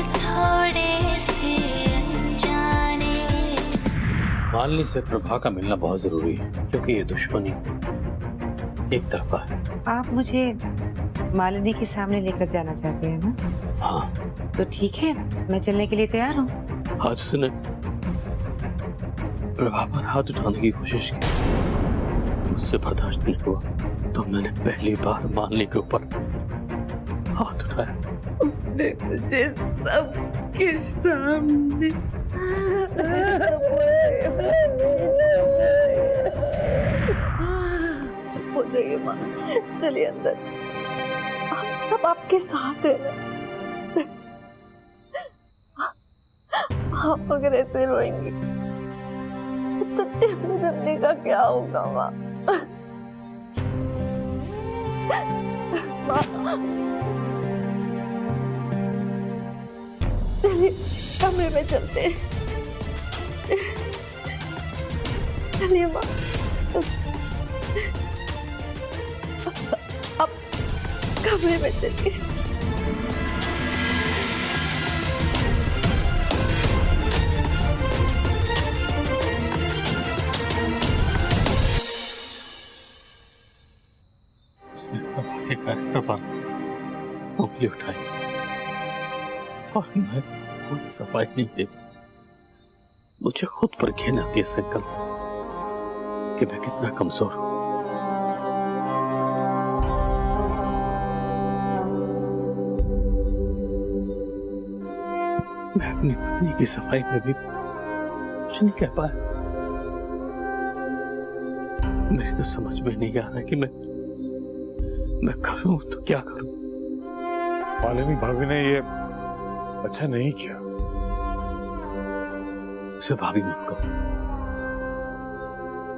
थोड़े से अनजाने। मालिनी से प्रभा का मिलना बहुत जरूरी है क्योंकि ये दुश्मनी एक तरफा है। आप मुझे मालिनी के सामने लेकर जाना चाहते हैं ना? हाँ। तो ठीक है, मैं चलने के लिए तैयार हूँ। आज उसने प्रभा पर हाथ उठाने की कोशिश की, मुझसे बर्दाश्त नहीं हुआ तो मैंने पहली बार मालिनी के ऊपर हाथ उठाया। उसने मुझे सबके सामने चुप हो जाइए माँ, चलिए अंदर, आप सब आपके साथ है ना। आप अगर ऐसे रोएंगी तो टिमली बिमली का क्या होगा माँ? चलिए कमरे में चलते हैं, चलिए माँ। अब कमरे में चलिए। उसने प्रभा के कैरेक्टर पर उंगली उठाई और मैं कोई सफाई नहीं दे पाया। मुझे खुद पर घिन आती है संकल्प कि मैं कितना कमजोर हूं। मैं अपनी पत्नी की सफाई में भी कुछ नहीं कह पाया। मेरी तो समझ में नहीं आ रहा कि मैं करूं तो क्या करूं। मालिनी भाभी ने ये अच्छा नहीं किया। उसे भाभी मत कहो,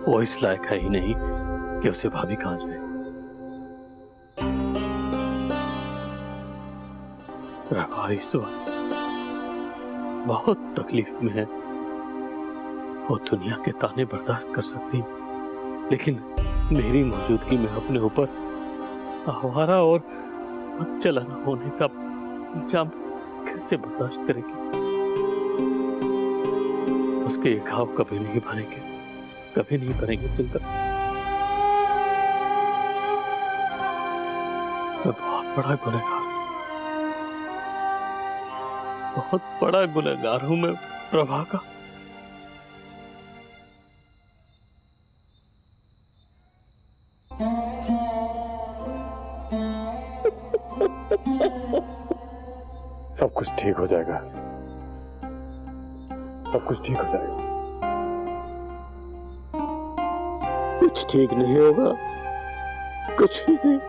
वो इस लायक है ही नहीं कि उसे भाभी कहा जाए। प्रभा इस वक्त बहुत तकलीफ में है। वो दुनिया के ताने बर्दाश्त कर सकती, लेकिन मेरी मौजूदगी में अपने ऊपर आवारा और मन चलाना होने का इल्जाम कैसे बर्दाश्त करेगी? उसके ये घाव कभी नहीं भरेंगे, कभी नहीं भरेंगे सुनकर। मैं बहुत बड़ा गुनहगार, बहुत बड़ा गुनहगार हूं मैं प्रभा का। सब कुछ ठीक हो जाएगा, सब कुछ ठीक हो जाएगा। कुछ ठीक नहीं होगा, कुछ भी नहीं।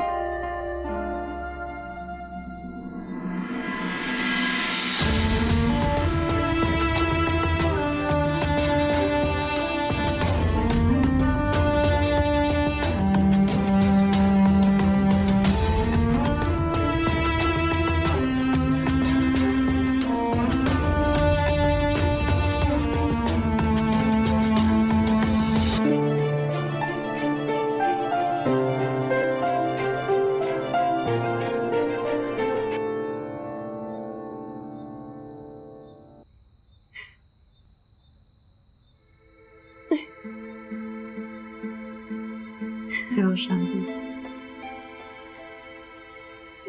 जाओ शांति,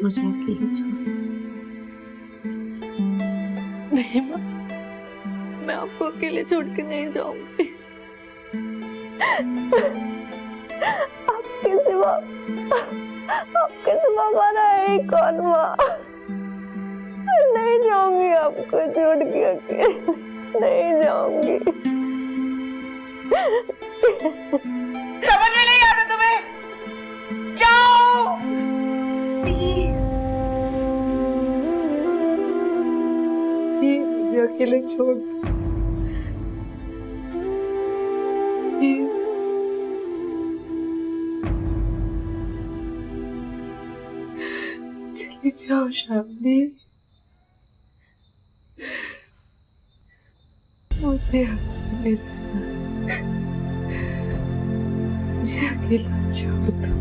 मुझे अकेले छोड़ दो। नहीं माँ, मैं आपको अकेले छोड़ के नहीं जाऊंगी। आपके सिवा हमारा है कौन माँ? नहीं जाऊंगी आपको छोड़ के अकेले, नहीं जाऊंगी। समझ में नहीं आता तुम्हें? जाओ प्लीज, प्लीज मुझे अकेले छोड़ दो प्लीज। चली जाओ शामली, मुझे अकेले रहना, मुझे अकेला छोड़ दो।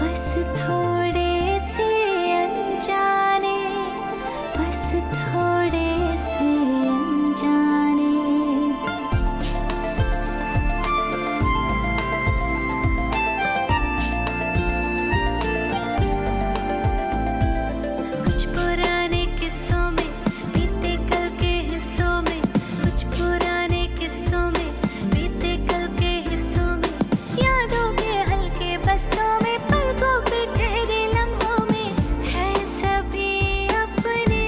बस थोड़े से अनजाने, बस थोड़े से अनजाने। कुछ पुराने किस्सों में, बीते कल के हिस्सों में, कुछ पुराने किस्सों में, बीते कल के हिस्सों में, यादों के हल्के बस्तों में, पलकों पे ठहरे लम्हों में है सभी अपने।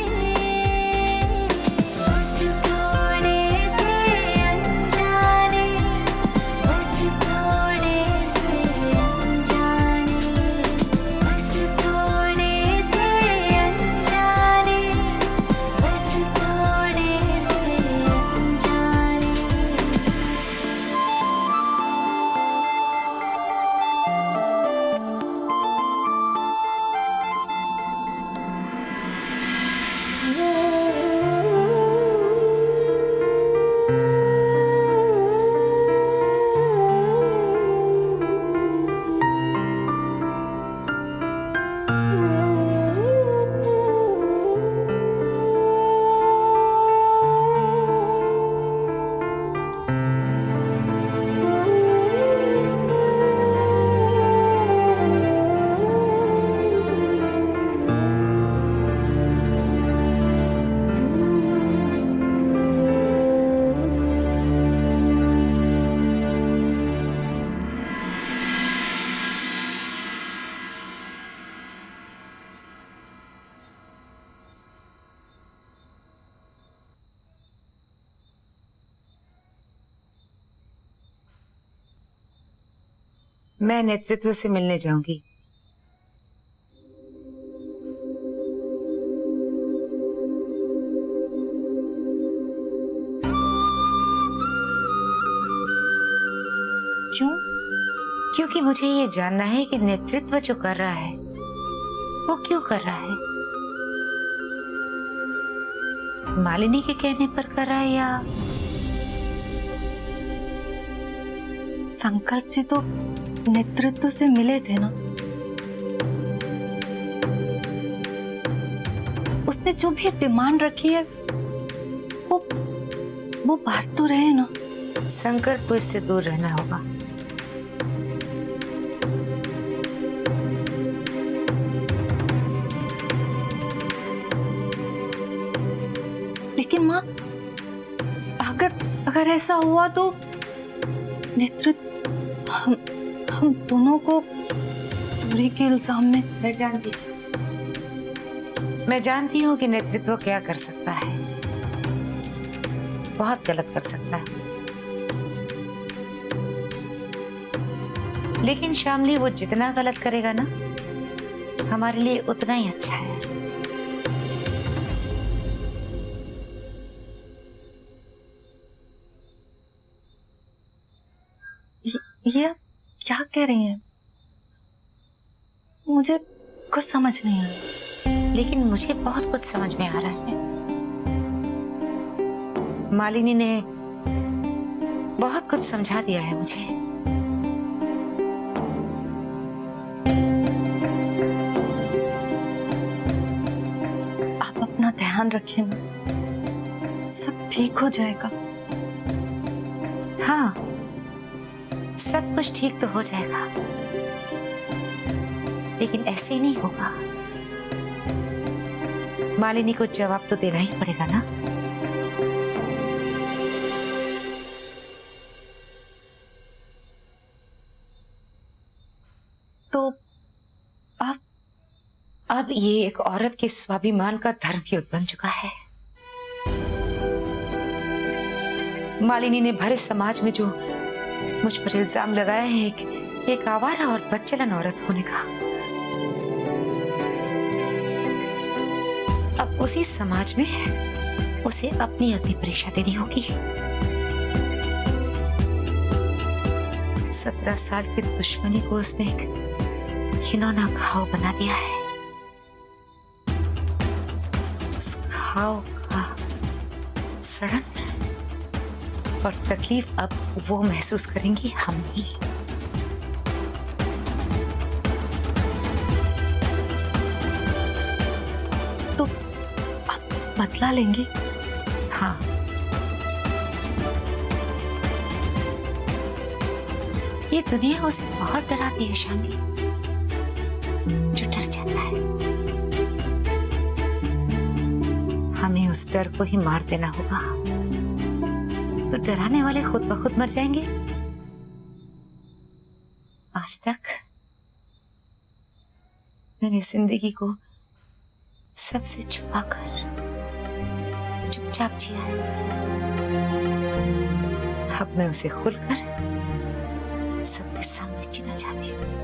बस थोड़े से अनजाने, बस थोड़े से अनजाने, बस थोड़े से अनजाने, बस थोड़े से अनजाने। मैं नेतृत्व से मिलने जाऊंगी। क्यों? क्योंकि मुझे ये जानना है कि नेतृत्व जो कर रहा है वो क्यों कर रहा है। मालिनी के कहने पर कर रहा है या संकल्प जी तो नेतृत्व से मिले थे ना। उसने जो भी डिमांड रखी है वो बाहर तो रहे ना। संकल्प को इससे दूर रहना होगा। लेकिन माँ, अगर ऐसा हुआ तो नेतृत्व हम दोनों को चोरी के इल्जाम में। मैं जानती हूँ कि नेतृत्व क्या कर सकता है, बहुत गलत कर सकता है, लेकिन शामली वो जितना गलत करेगा ना हमारे लिए उतना ही अच्छा है। ये आप क्या कह रही हैं? मुझे कुछ समझ नहीं आ रहा। लेकिन मुझे बहुत कुछ समझ में आ रहा है। मालिनी ने बहुत कुछ समझा दिया है मुझे। आप अपना ध्यान रखिए माँ, सब ठीक हो जाएगा। हाँ, सब कुछ ठीक तो हो जाएगा, लेकिन ऐसे ही नहीं होगा। मालिनी को जवाब तो देना ही पड़ेगा ना। तो अब ये एक औरत के स्वाभिमान का धर्म युद्ध बन चुका है। मालिनी ने भरे समाज में जो मुझ पर इल्जाम लगाया है एक आवारा और बच्चलन औरत होने का, अब उसी समाज में उसे अपनी अग्नि परीक्षा देनी होगी। 17 साल की दुश्मनी को उसने एक घिनौना घाव बना दिया है। उस घाव का सड़न और तकलीफ अब वो महसूस करेंगी, हम नहीं। तो आप बदला लेंगे? हाँ, ये दुनिया उसे बहुत डराती है शामी, जो डर जाता है। हमें उस डर को ही मार देना होगा, तो डराने वाले खुद ब खुद मर जाएंगे। आज तक मैंने जिंदगी को सबसे छुपाकर चुपचाप जिया है। अब मैं उसे खुलकर सबके सामने जीना चाहती हूँ।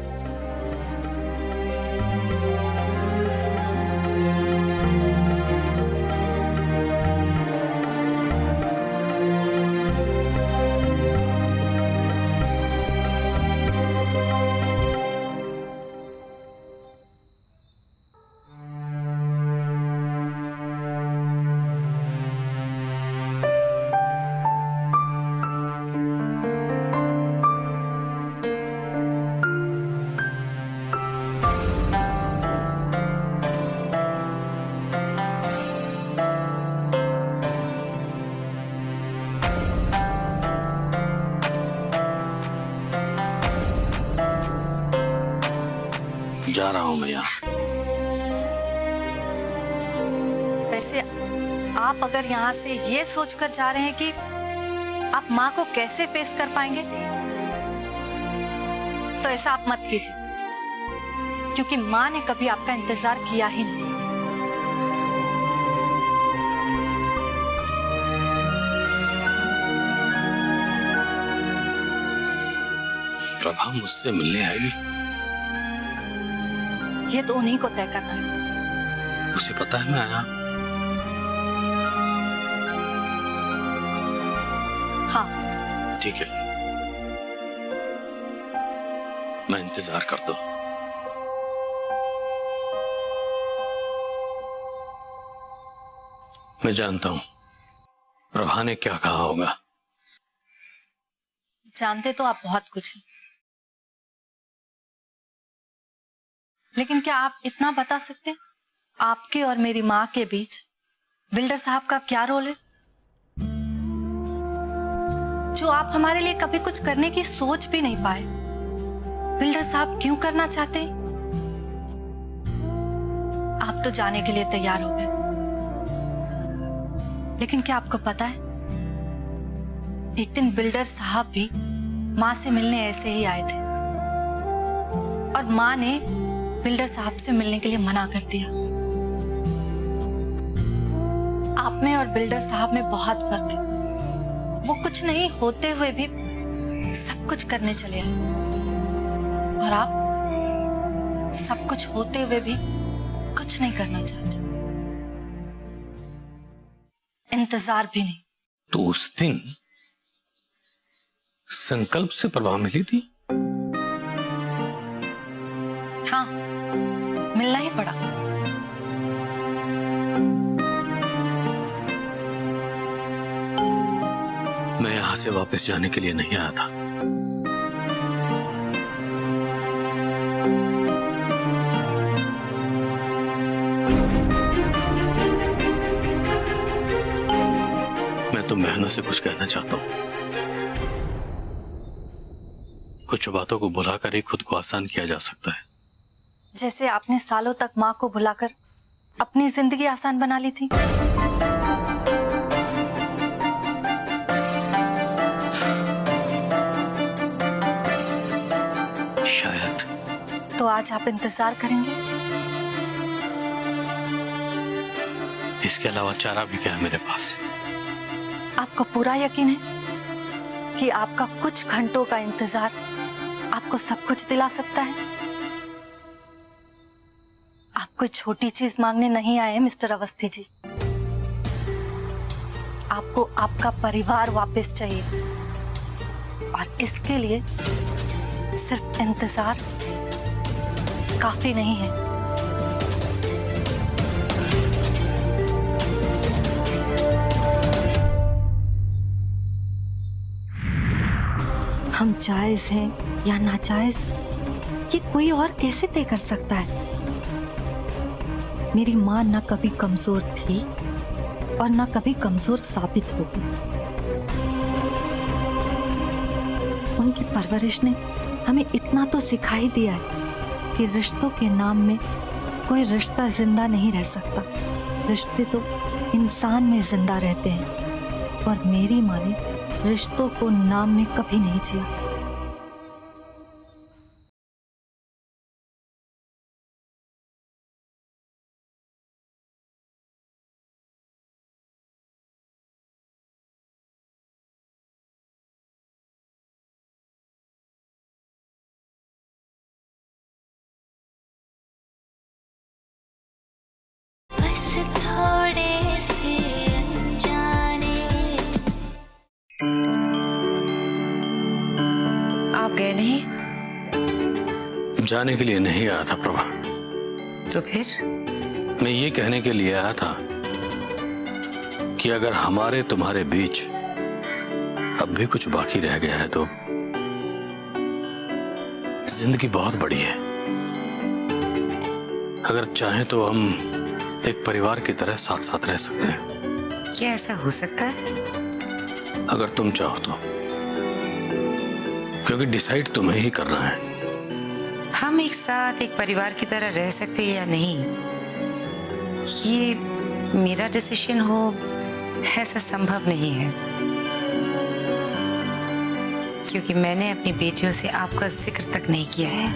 जा रहा हूं मैं यहाँ से। वैसे आप अगर यहाँ से ये सोचकर जा रहे हैं कि आप माँ को कैसे फेस कर पाएंगे, तो ऐसा आप मत कीजिए, क्योंकि माँ ने कभी आपका इंतजार किया ही नहीं। प्रभा मुझसे मिलने आएगी? ये तो उन्हीं को तय करना है। उसे पता है मैं आया? हाँ। ठीक है, मैं इंतजार करता हूं। मैं जानता हूं प्रभा ने क्या कहा होगा। जानते तो आप बहुत कुछ हैं, लेकिन क्या आप इतना बता सकते, आपके और मेरी माँ के बीच बिल्डर साहब का क्या रोल है, जो आप हमारे लिए कभी कुछ करने की सोच भी नहीं पाए? बिल्डर साहब क्यों करना चाहते? आप तो जाने के लिए तैयार हो गए, लेकिन क्या आपको पता है, एक दिन बिल्डर साहब भी माँ से मिलने ऐसे ही आए थे, और माँ ने बिल्डर साहब से मिलने के लिए मना कर दिया। आप में और बिल्डर साहब में बहुत फर्क है। वो कुछ नहीं होते हुए भी सब कुछ करने चले आए, और आप सब कुछ होते हुए भी कुछ नहीं करना चाहते, इंतजार भी नहीं। तो उस दिन संकल्प से प्रभा मिली थी? हाँ, मिलना ही पड़ा। मैं यहां से वापस जाने के लिए नहीं आया था। मैं तो बहनों से कुछ कहना चाहता हूं। कुछ बातों को भुलाकर ही खुद को आसान किया जा सकता है। जैसे आपने सालों तक माँ को भुलाकर अपनी जिंदगी आसान बना ली थी। शायद। तो आज आप इंतजार करेंगे? इसके अलावा चारा भी क्या है मेरे पास? आपको पूरा यकीन है कि आपका कुछ घंटों का इंतजार आपको सब कुछ दिला सकता है? आप कोई छोटी चीज मांगने नहीं आए मिस्टर अवस्थी जी। आपको आपका परिवार वापस चाहिए और इसके लिए सिर्फ इंतजार काफी नहीं है। हम जायज हैं या नाजायज ये कोई और कैसे तय कर सकता है? मेरी मां ना कभी कमजोर थी और ना कभी कमजोर साबित होगी। उनकी परवरिश ने हमें इतना तो सिखा ही दिया है कि रिश्तों के नाम में कोई रिश्ता जिंदा नहीं रह सकता। रिश्ते तो इंसान में जिंदा रहते हैं और मेरी मां ने रिश्तों को नाम में कभी नहीं जिया। बस थोड़े से अनजाने। आप गए नहीं? जाने के लिए नहीं आया था प्रभा। तो फिर? मैं ये कहने के लिए आया था कि अगर हमारे तुम्हारे बीच अब भी कुछ बाकी रह गया है तो जिंदगी बहुत बड़ी है। अगर चाहें तो हम एक परिवार की तरह साथ साथ रह सकते हैं। क्या ऐसा हो सकता है? अगर तुम चाहो तो, क्योंकि डिसाइड तुम्हें ही करना है। हम एक साथ एक परिवार की तरह रह सकते हैं या नहीं, ये मेरा डिसीजन हो ऐसा संभव नहीं है, क्योंकि मैंने अपनी बेटियों से आपका जिक्र तक नहीं किया है।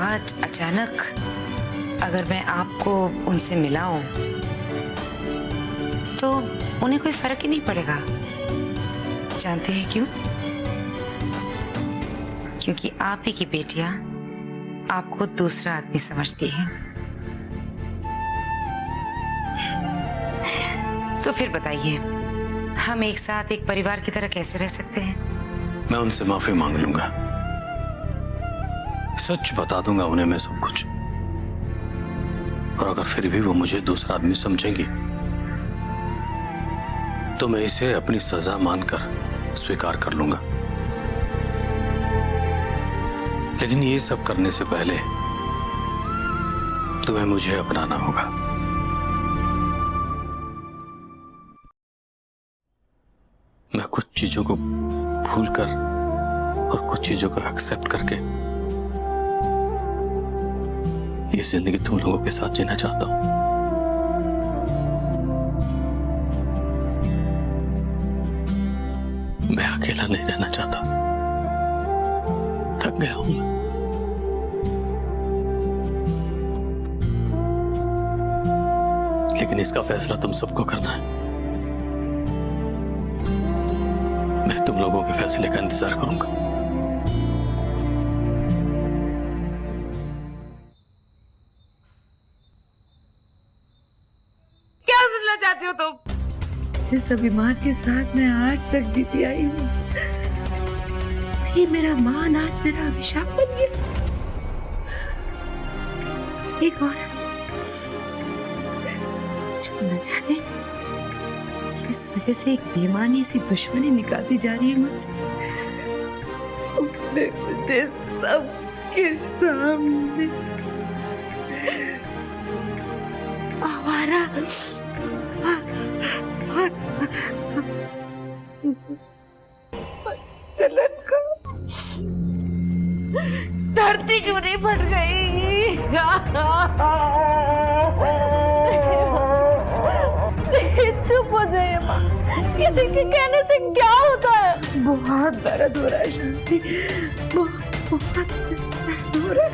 आज अचानक अगर मैं आपको उनसे मिलाऊं तो उन्हें कोई फर्क ही नहीं पड़ेगा। जानते हैं क्यों? क्योंकि आप ही की बेटियां आपको दूसरा आदमी समझती हैं। तो फिर बताइए, हम एक साथ एक परिवार की तरह कैसे रह सकते हैं? मैं उनसे माफी मांग लूंगा, सच बता दूंगा उन्हें मैं सब कुछ। और अगर फिर भी वो मुझे दूसरा आदमी समझेंगी तो मैं इसे अपनी सजा मानकर स्वीकार कर लूंगा। लेकिन ये सब करने से पहले तुम्हें मुझे अपनाना होगा। मैं कुछ चीजों को भूलकर और कुछ चीजों को एक्सेप्ट करके ये जिंदगी तुम लोगों के साथ जीना चाहता हूं। मैं अकेला नहीं रहना चाहता, थक गया हूं। लेकिन इसका फैसला तुम सबको करना है। मैं तुम लोगों के फैसले का इंतजार करूंगा। क्या सुनना चाहती हो तुम? जिस अभिमान के साथ मैं आज तक जीती आई हूँ, ये मेरा मान आज मेरा अभिशाप बन गया। एक औरत जो न जाने इस वजह से एक बेमानी सी दुश्मनी निकालती जा रही है मुझसे, उसने मुझे सबके सामने आवारा चलन का धरती क्यों नहीं फट गई? चुप हो जाइए माँ, किसी के कहने से क्या होता है? बहुत दर्द हो रहा है शांति, बहुत दर्द हो रहा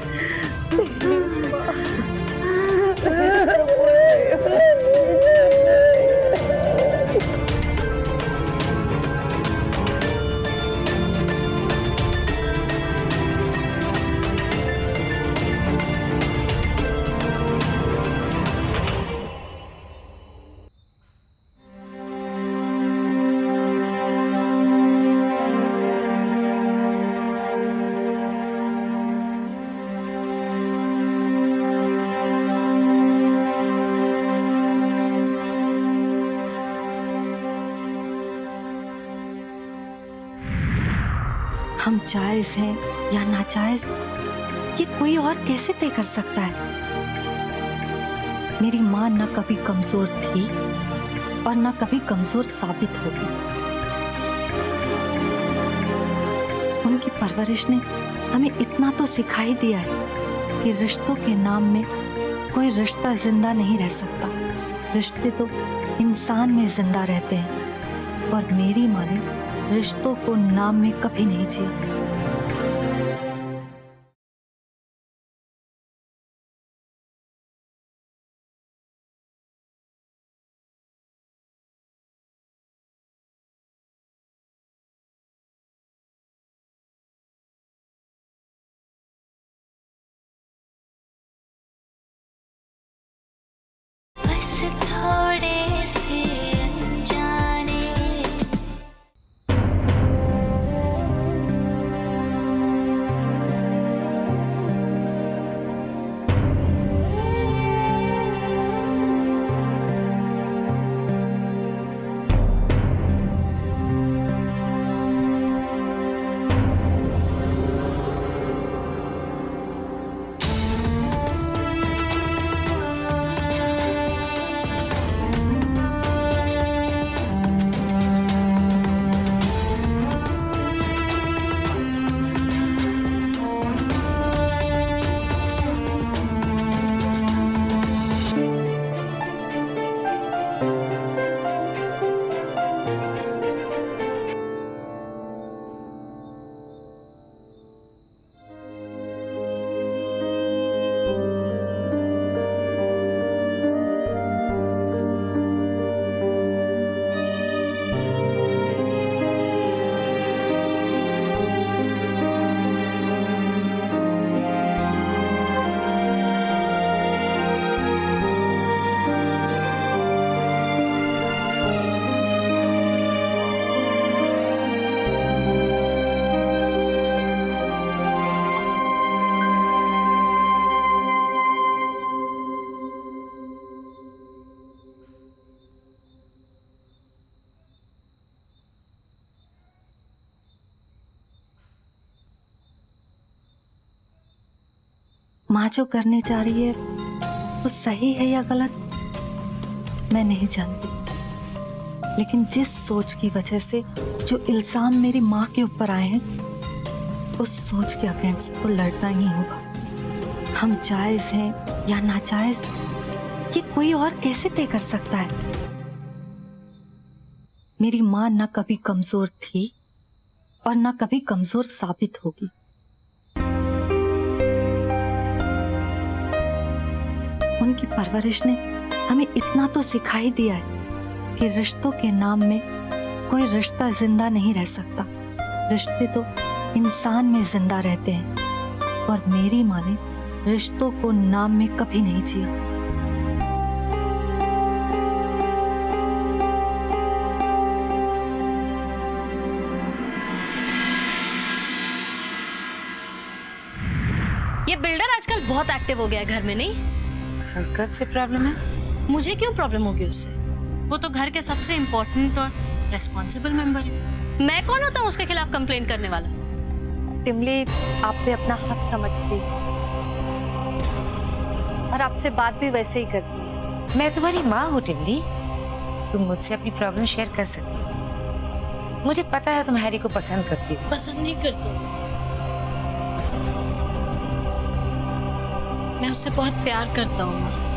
हम जायज हैं या नाजायज ये कोई और कैसे तय कर सकता है? मेरी माँ ना कभी कमजोर थी और ना कभी कमजोर साबित होगी। उनकी परवरिश ने हमें इतना तो सिखा ही दिया है कि रिश्तों के नाम में कोई रिश्ता जिंदा नहीं रह सकता। रिश्ते तो इंसान में जिंदा रहते हैं और मेरी माँ ने रिश्तों को नाम में कभी नहीं जिया। बस थोड़े से अनजाने माँ जो करने जा रही है वो सही है या गलत मैं नहीं जानती, लेकिन जिस सोच की वजह से जो इल्जाम मेरी माँ के ऊपर आए हैं उस सोच के अगेंस्ट तो लड़ना ही होगा। हम जायज हैं या नाजायज ये कोई और कैसे तय कर सकता है? मेरी माँ ना कभी कमजोर थी और ना कभी कमजोर साबित होगी। उनकी परवरिश ने हमें इतना तो सिखा ही दिया है कि रिश्तों के नाम में कोई रिश्ता जिंदा नहीं रह सकता। रिश्ते तो इंसान में जिंदा रहते हैं और मेरी माँ ने रिश्तों को नाम में कभी नहीं जिया। ये बिल्डर आजकल बहुत एक्टिव हो गया है घर में, नहीं? सर कब से प्रॉब्लम है? मुझे क्यों प्रॉब्लम होगी उससे? वो तो घर के सबसे इम्पोर्टेंट और रेस्पॉन्सिबल मेंबर है। मैं कौन होता हूँ उसके खिलाफ कंप्लेंट करने वाला? टिमली आप पे अपना हक समझती और आपसे बात भी वैसे ही करती है। मैं तुम्हारी माँ हूँ टिमली, तुम मुझसे अपनी प्रॉब्लम शेयर कर सकती हो। मुझे पता है तुम हैरी को पसंद करती हो। पसंद नहीं करती, मैं उससे बहुत प्यार करता हूँ माँ।